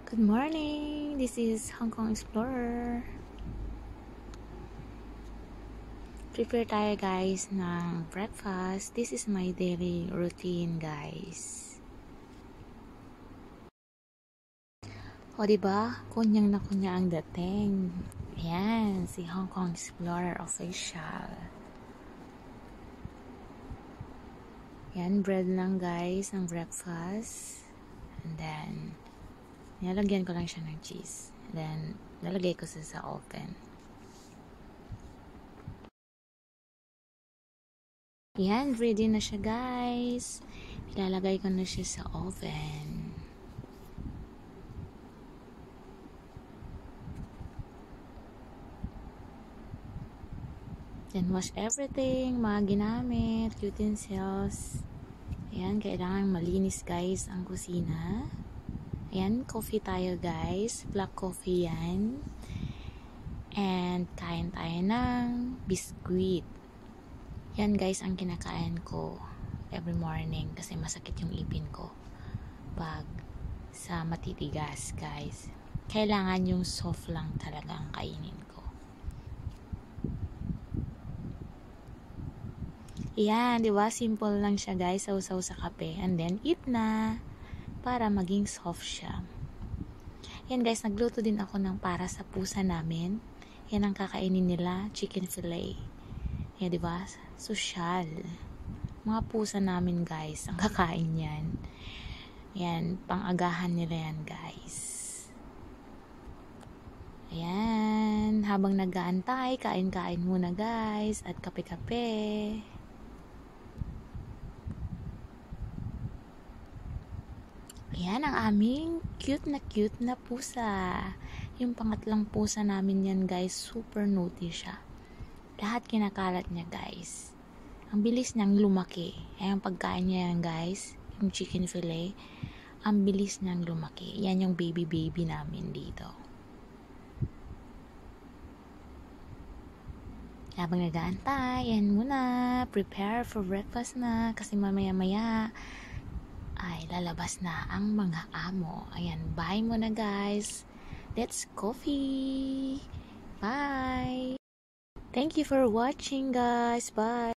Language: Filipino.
Good morning! This is Hong Kong Explorer. Prepare tayo guys ng breakfast. This is my daily routine guys. O diba? Kunyang na kunya ang dating. Ayan, si Hong Kong Explorer Official. Yan, bread lang guys ng breakfast. And then, nilalagyan ko lang siya ng cheese. And then, lalagay ko sa oven. Yan, ready na siya guys. Ilalagay ko na siya sa oven. Then wash everything, mga ginamit, utensils. Ayan, kailangan malinis guys ang kusina. Ayan, coffee tayo guys. Black coffee yan. And kain tayo ng biscuit. Yan guys ang kinakain ko every morning kasi masakit yung ipin ko pag sa matitigas guys. Kailangan yung soft lang talagang kainin ko. Yan, di ba? Simple lang siya guys, sausaw sa kape and then eat na para maging soft siya. Yan guys, nagluto din ako ng para sa pusa namin. Yan ang kakainin nila, chicken fillet. Yan, di ba? Social. Mga pusa namin guys, ang kakain yan. Yan, pang-agahan nila yan guys. Ayan, habang nag-aantay, kain-kain muna guys at kape-kape. Ayan ang aming cute na pusa. Yung pangatlong pusa namin yan guys, super naughty siya. Lahat kinakalat niya guys. Ang bilis niyang lumaki. Ayan pagkain niya yan guys, yung chicken fillet. Ang bilis niyang lumaki. Yan yung baby namin dito. Habang nag-aantay, yan muna. Prepare for breakfast na kasi mamaya-maya ay lalabas na ang mga amo. Ayan, bye muna guys. Let's coffee. Bye. Thank you for watching guys. Bye.